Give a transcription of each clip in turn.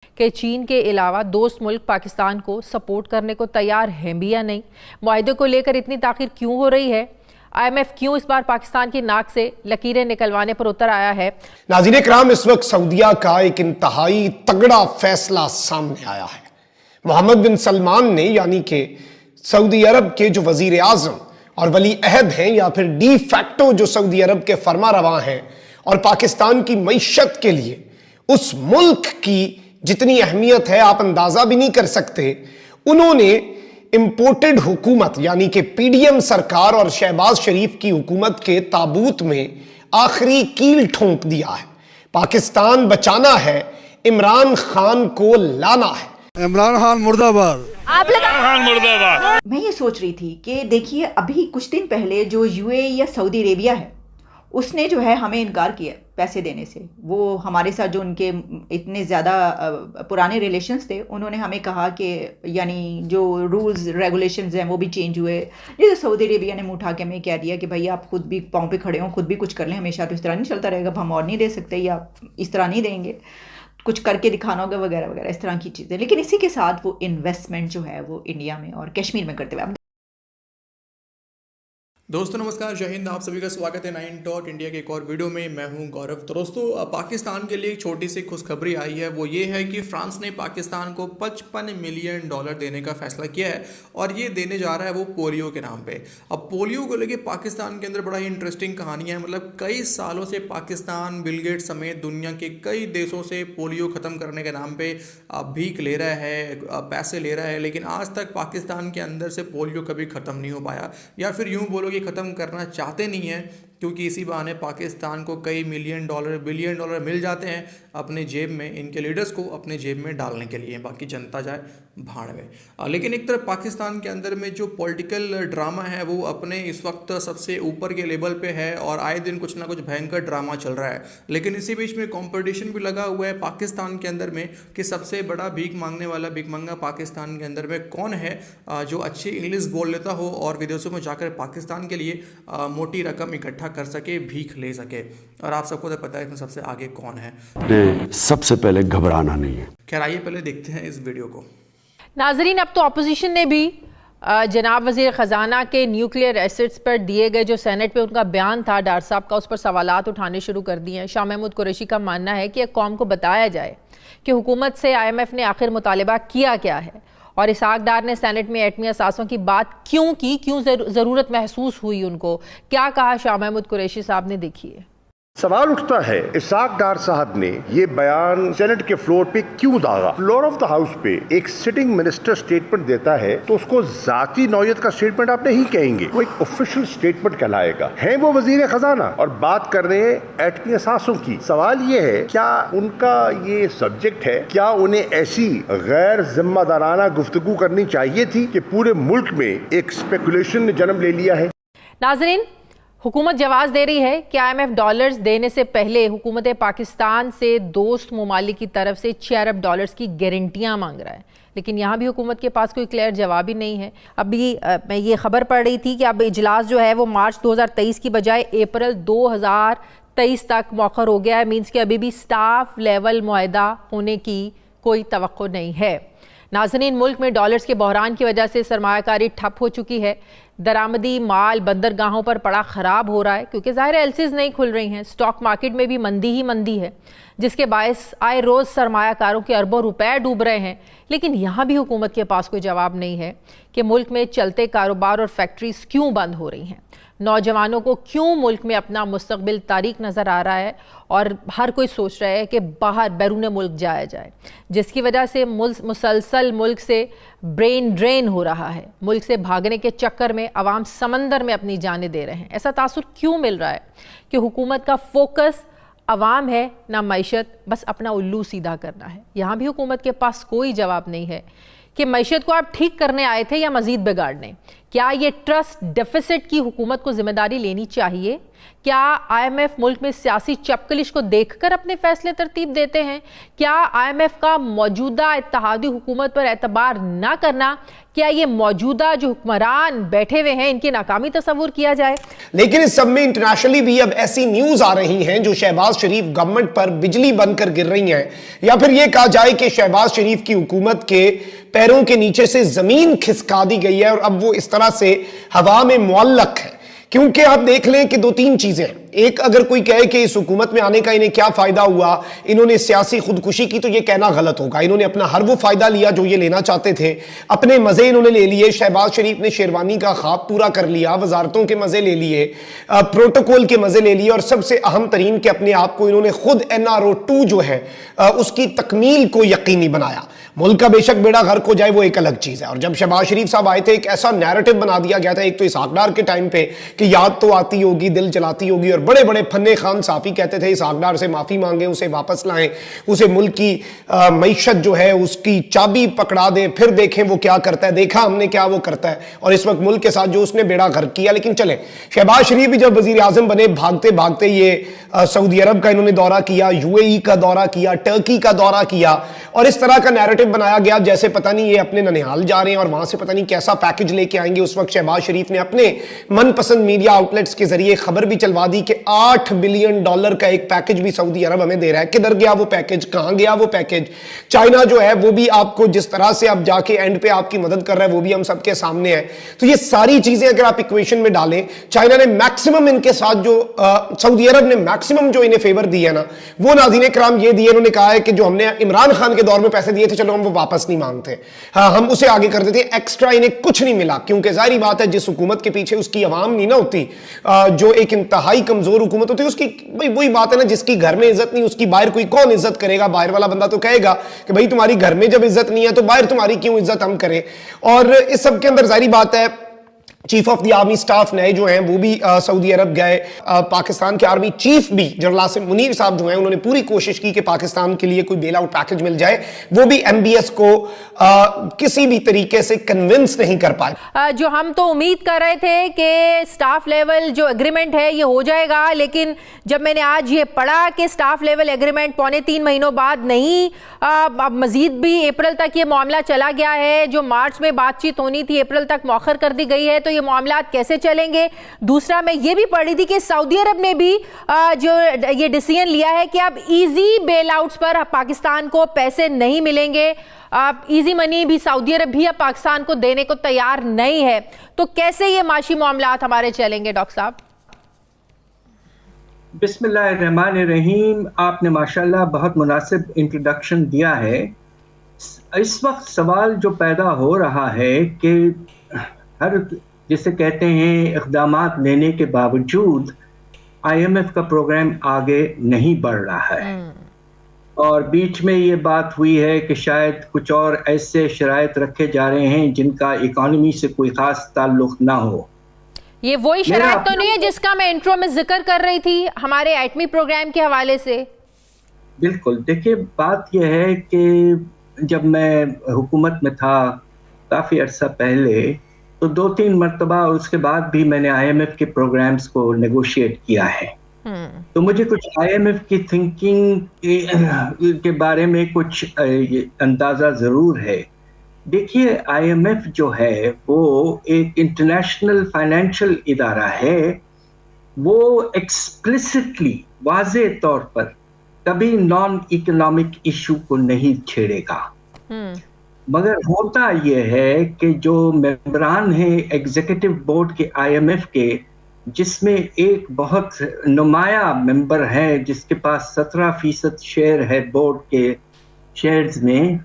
कि चीन के अलावा दोस्त मुल्क पाकिस्तान को सपोर्ट करने को तैयार हैं भी या नहीं। मुआहदे को लेकर इतनी ताखीर क्यों हो रही है? IMF क्यों इस बार पाकिस्तान की नाक से लकीरें निकलवाने पर उतर आया है? नाज़रीन किराम, इस वक्त सऊदीया का एक इंतहाई तगड़ा फैसला सामने आया है। मोहम्मद बिन सलमान ने, यानी कि सऊदी अरब के जो वजीर आजम और वली अहद हैं या फिर डी फैक्टो जो सऊदी अरब के फरमा रवा हैं और पाकिस्तान की मईशत के लिए उस मुल्क की जितनी अहमियत है आप अंदाजा भी नहीं कर सकते, उन्होंने इंपोर्टेड हुकूमत यानी कि PDM सरकार और शहबाज शरीफ की हुकूमत के ताबूत में आखिरी कील ठोंक दिया है। पाकिस्तान बचाना है, इमरान खान को लाना है। इमरान खान मुर्दाबाद। मुर्दाबाद। मैं ये सोच रही थी कि देखिए, अभी कुछ दिन पहले जो UAE या सऊदी अरेबिया है उसने जो है हमें इनकार किया पैसे देने से। वो हमारे साथ जो उनके इतने ज़्यादा पुराने रिलेशंस थे, उन्होंने हमें कहा कि यानी जो रूल्स रेगुलेशंस हैं वो भी चेंज हुए। जैसे सऊदी अरेबिया ने मुँह उठा के हमें कह दिया कि भाई आप खुद भी पाँव पे खड़े हों, खुद भी कुछ कर लें, हमेशा तो इस तरह नहीं चलता रहेगा, हम और नहीं दे सकते या इस तरह नहीं देंगे, कुछ करके दिखाना होगा वगैरह वगैरह, इस तरह की चीज़ें। लेकिन इसी के साथ वो इन्वेस्टमेंट जो है वो इंडिया में और कश्मीर में करते हुए। दोस्तों नमस्कार, जय हिंद। आप सभी का स्वागत है 9 टॉक इंडिया के एक और वीडियो में। मैं हूं गौरव। तो दोस्तों, पाकिस्तान के लिए एक छोटी सी खुशखबरी आई है। वो ये है कि फ्रांस ने पाकिस्तान को $55 मिलियन देने का फैसला किया है और ये देने जा रहा है वो पोलियो के नाम पे। अब पोलियो को लेके पाकिस्तान के अंदर बड़ा ही इंटरेस्टिंग कहानी है। मतलब कई सालों से पाकिस्तान बिल गेट्स समेत दुनिया के कई देशों से पोलियो ख़त्म करने के नाम पर भीख ले रहा है, पैसे ले रहा है, लेकिन आज तक पाकिस्तान के अंदर से पोलियो कभी ख़त्म नहीं हो पाया, या फिर यूँ बोलो ख़त्म करना चाहते नहीं हैं, क्योंकि इसी बहाने पाकिस्तान को कई $मिलियन बिलियन मिल जाते हैं अपने जेब में, इनके लीडर्स को अपने जेब में डालने के लिए, बाकी जनता जाए भाड़ में। लेकिन एक तरफ पाकिस्तान के अंदर में जो पॉलिटिकल ड्रामा है वो अपने इस वक्त सबसे ऊपर के लेवल पे है और आए दिन कुछ ना कुछ भयंकर ड्रामा चल रहा है। लेकिन इसी बीच में कंपटीशन भी लगा हुआ है पाकिस्तान के अंदर में कि सबसे बड़ा भीख मांगने वाला भिखमंगा पाकिस्तान के अंदर में कौन है जो अच्छी इंग्लिश बोल लेता हो और विदेशों में जाकर पाकिस्तान के लिए मोटी रकम इकट्ठा कर सके, भीख ले सके। और आप सबको तो पता है इसमें सबसे आगे कौन है। सबसे पहले घबराना नहीं है। खैर आइए पहले देखते हैं इस वीडियो को। नाजरीन, अब तो अपोजिशन ने भी जनाब वज़ीर ख़जाना के न्यूक्लियर एसेट्स पर दिए गए जो सेनेट पे उनका बयान था डार साहब का, उस पर सवालात उठाने शुरू कर दिए हैं। शाह महमूद कुरैशी का मानना है कि कौम को बताया जाए कि हुकूमत से IMF ने आखिर मुतालिबा किया क्या है और इसहाक डार ने सेनेट में एटमी असासों की बात क्यों की, क्यों ज़रूरत महसूस हुई उनको, क्या कहा शाह महमूद कुरैशी साहब ने। देखिए, सवाल उठता है इसहाक डार साहब ने ये बयान सेनेट के फ्लोर पे क्यों दागा। फ्लोर ऑफ द हाउस पे एक सिटिंग मिनिस्टर स्टेटमेंट देता है तो उसको जाती नौयत का स्टेटमेंट आप नहीं कहेंगे, वो एक ऑफिशियल स्टेटमेंट कहलाएगा। है वो वजीर खजाना और बात कर रहे हैं एटमी असासों की। सवाल ये है, क्या उनका ये सब्जेक्ट है, क्या उन्हें ऐसी गैर जिम्मेदाराना गुफ्तगू करनी चाहिए थी कि पूरे मुल्क में एक स्पेकुलेशन ने जन्म ले लिया है। नाजरीन, हुकूमत जवाब दे रही है कि IMF डॉलर्स देने से पहले हुकूमत पाकिस्तान से दोस्त ममालिक की तरफ से $6 अरब की गारंटियां मांग रहा है, लेकिन यहाँ भी हुकूमत के पास कोई क्लियर जवाब ही नहीं है। अभी मैं ये खबर पढ़ रही थी कि अब इजलास जो है वो मार्च 2023 की बजाय अप्रैल 2023 तक मौखर हो गया है। मीन्स कि अभी भी स्टाफ लेवल मुआहदा होने की कोई तवक्को नहीं है। नाज़रीन, मुल्क में डॉलर्स के बहरान की वजह से सरमायाकारी ठप हो चुकी है। दरामदी माल बंदरगाहों पर पड़ा ख़राब हो रहा है क्योंकि ज़ाहिर एलसीज नहीं खुल रही हैं। स्टॉक मार्केट में भी मंदी ही मंदी है, जिसके बायस आए रोज़ सरमायाकारों के अरबों रुपए डूब रहे हैं। लेकिन यहाँ भी हुकूमत के पास कोई जवाब नहीं है कि मुल्क में चलते कारोबार और फैक्ट्रीज क्यों बंद हो रही हैं, नौजवानों को क्यों मुल्क में अपना मुस्तकबिल तारीक नज़र आ रहा है और हर कोई सोच रहा है कि बाहर बैरून मुल्क जाया जाए, जिसकी वजह से मुसलसल मुल्क से ब्रेन ड्रेन हो रहा है। मुल्क से भागने के चक्कर में अवाम समंदर में अपनी जानें दे रहे हैं। ऐसा तासुर क्यों मिल रहा है कि हुकूमत का फोकस अवाम है ना मईशत, बस अपना उल्लू सीधा करना है। यहाँ भी हुकूमत के पास कोई जवाब नहीं है कि मईशत को आप ठीक करने आए थे या मजीद बिगाड़ने। क्या ये ट्रस्ट डेफिसिट की हुकूमत को जिम्मेदारी लेनी चाहिए क्या आईएमएफ मुल्क में सियासी चपकलिश को देखकर अपने फैसले तरतीब देते हैं? क्या आईएमएफ का मौजूदा इत्तेहादी हुकूमत पर एतबार न करना, क्या ये मौजूदा जो हुक्मरान बैठे हुए हैं इनकी नाकामी तस्वुर किया जाए? लेकिन इस सब में इंटरनेशनली भी अब ऐसी न्यूज आ रही हैं जो शहबाज शरीफ गवर्नमेंट पर बिजली बनकर गिर रही हैं, या फिर यह कहा जाए कि शहबाज शरीफ की हुकूमत के पैरों के नीचे से जमीन खिसका दी गई है और अब वो इस तरह से हवा में मुअल्लक है। क्योंकि आप देख लें कि दो तीन चीजें, एक अगर कोई कहे कि इस हुकूमत में आने का इन्हें क्या फायदा हुआ, इन्होंने सियासी खुदकुशी की, तो ये कहना गलत होगा। इन्होंने अपना हर वो फायदा लिया जो ये लेना चाहते थे, अपने मजे इन्होंने ले लिए। शहबाज शरीफ ने शेरवानी का ख्वाब पूरा कर लिया, वजारतों के मजे ले लिए, प्रोटोकॉल के मजे ले लिए, और सबसे अहम तरीन कि अपने आप को इन्होंने खुद NRO 2 जो है उसकी तकमील को यकीनी बनाया। मुल्क का बेशक बेड़ा गर्क हो जाए वो एक अलग चीज है। और जब शहबाज शरीफ साहब आए थे, एक ऐसा नैरेटिव बना दिया गया था, एक तो इसहाक डार के टाइम पे कि याद तो आती होगी, दिल जलाती होगी, और बड़े बड़े फन्ने खान साफी कहते थे इसहाक डार से माफी मांगे, उसे वापस लाएं, उसे मुल्क की मईशत जो है उसकी चाबी पकड़ा दें, फिर देखें वो क्या करता है। देखा हमने क्या वो करता है, और इस वक्त मुल्क के साथ जो उसने बेड़ा गर्क किया। लेकिन चले, शहबाज शरीफ भी जब वजीर आजम बने, भागते भागते ये सऊदी अरब का इन्होंने दौरा किया, UAE का दौरा किया, टर्की का दौरा किया, और इस तरह का नैरेटिव बनाया गया जैसे पता नहीं ये अपने ननिहाल जा रहे हैं और वहां से पता नहीं कैसा पैकेज लेके आएंगे। उस वक्त शहबाज शरीफ ने अपने मनपसंद मीडिया आउटलेट्स के जरिए खबर भी चलवा दी कि $8 बिलियन का एक पैकेज भी सऊदी अरब हमें दे रहा है। किधर गया वो पैकेज, कहां गया वो पैकेज? चाइना जो है वो भी आपको जिस तरह से अब जाके एंड पे आपकी मदद कर रहा है वो भी हम सबके सामने है। तो ये सारी चीजें अगर आप इक्वेशन में डालें, चाइना ने मैक्सिमम इनके साथ जो सऊदी अरब ने मैक्सिमम जो इन्हें फेवर दिया ना, वो नाज़रीन कराम ये दिए, इन्होंने कहा है कि जो हमने इमरान खान के दौर में पैसे दिए थे, चलो हम वो वापस नहीं मांगते, हाँ हम उसे आगे कर देते। एक्स्ट्रा इन्हें कुछ नहीं मिला, क्योंकि जाहिर बात है जिस हुकूमत के पीछे उसकी अवाम नहीं ना होती, जो एक इंतहाई कमजोर हुकूमत होती है, उसकी भाई वही बात है ना, जिसकी घर में इज्जत नहीं उसकी बाहर कोई कौन इज्जत करेगा? बाहर वाला बंदा तो कहेगा कि भाई तुम्हारी घर में जब इज्जत नहीं है तो बाहर तुम्हारी क्यों इज्जत हम करें। और इस सब के अंदर जाहिर बात है chief of the army staff नए जो हैं वो भी सऊदी अरब गए। पाकिस्तान के आर्मी चीफ भी जनरल आसिम मुनीर साहब जो हैं उन्होंने पूरी कोशिश की कि पाकिस्तान के लिए कोई बेल आउट पैकेज मिल जाए, वो भी MBS को किसी भी तरीके से कन्विंस नहीं कर पाए। जो हम तो उम्मीद कर रहे थे कि स्टाफ लेवल जो एग्रीमेंट है ये हो जाएगा, लेकिन जब मैंने आज ये पढ़ा कि स्टाफ लेवल एग्रीमेंट 2.25 महीनों बाद नहीं, अब मजीद भी अप्रैल तक ये मामला चला गया है। जो मार्च में बातचीत होनी थी अप्रैल तक मौखर कर दी गई है, तो ये मामला कैसे चलेंगे? दूसरा, मैं ये भी पढ़ी थी कि सऊदी अरब ने भी जो ये डिसीजन लिया है कि अब इजी बेल आउट्स पर पाकिस्तान को पैसे नहीं मिलेंगे। अब इजी मनी भी सऊदी अरब भी अब पाकिस्तान को देने को तैयार नहीं है। तो कैसे ये माशी मामलात हमारे चलेंगे डॉक्टर साहब? बिस्मिल्लाहिर्रहमानिर्रहीम। आपने माशाल्लाह बहुत मुनासिब इंट्रोडक्शन दिया है। इस वक्त सवाल जो पैदा हो रहा है कि हर जिसे कहते हैं इक़दामात लेने के बावजूद IMF का प्रोग्राम आगे नहीं बढ़ रहा है, और बीच में ये बात हुई है कि शायद कुछ और ऐसे शराइत रखे जा रहे हैं जिनका इकॉनमी से कोई खास ताल्लुक ना हो। ये वही शराइत तो नहीं है जिसका मैं इंट्रो में जिक्र कर रही थी हमारे एटमी प्रोग्राम के हवाले से? बिल्कुल। देखिए, बात यह है कि जब मैं हुकूमत में था काफ़ी अर्सा पहले, तो 2-3 मरतबा और उसके बाद भी मैंने IMF के प्रोग्राम्स को नेगोशिएट किया है। तो मुझे कुछ IMF की थिंकिंग के बारे में कुछ अंदाज़ा ज़रूर है। देखिए, IMF जो है वो एक इंटरनेशनल फाइनेंशियल इदारा है। वो एक्सप्लिसिटली वाज़े तौर पर कभी नॉन इकोनॉमिक इशू को नहीं छेड़ेगा। मगर होता यह है कि जो मेंबरान हैं एग्जीक्यूटिव बोर्ड के IMF के, जिसमें एक बहुत नुमाया मेंबर है जिसके पास 17% शेयर है बोर्ड के शेयर्स में,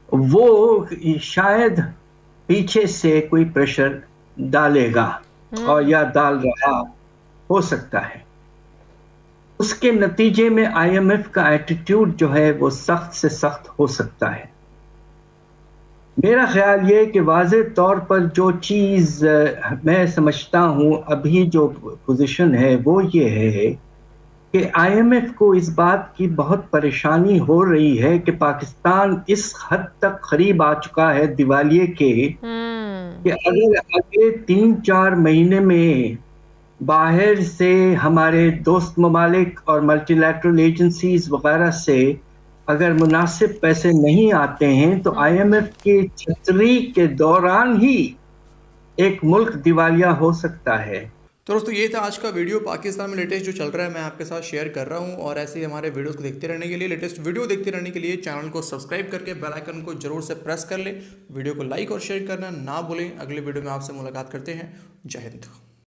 वो शायद पीछे से कोई प्रेशर डालेगा और या डाल रहा हो सकता है। उसके नतीजे में IMF का एटीट्यूड जो है वो सख्त से सख्त हो सकता है। मेरा ख्याल ये कि वाज़े तौर पर जो चीज़ मैं समझता हूँ अभी जो पोजीशन है वो ये है कि IMF को इस बात की बहुत परेशानी हो रही है कि पाकिस्तान इस हद तक करीब आ चुका है दिवालिये के कि अगर अगले 3-4 महीने में बाहर से हमारे दोस्त ममालिक और मल्टीलैटरल एजेंसीज वगैरह से अगर मुनासिब पैसे नहीं आते हैं तो IMF की छतरी के दौरान ही एक मुल्क दिवालिया हो सकता है। तो दोस्तों ये था आज का वीडियो। पाकिस्तान में लेटेस्ट जो चल रहा है मैं आपके साथ शेयर कर रहा हूँ, और ऐसे ही हमारे वीडियोस को देखते रहने के लिए, लेटेस्ट वीडियो देखते रहने के लिए चैनल को सब्सक्राइब करके बेल आइकन को जरूर से प्रेस कर ले। वीडियो को लाइक और शेयर करना ना भूलें। अगले वीडियो में आपसे मुलाकात करते हैं। जय हिंद।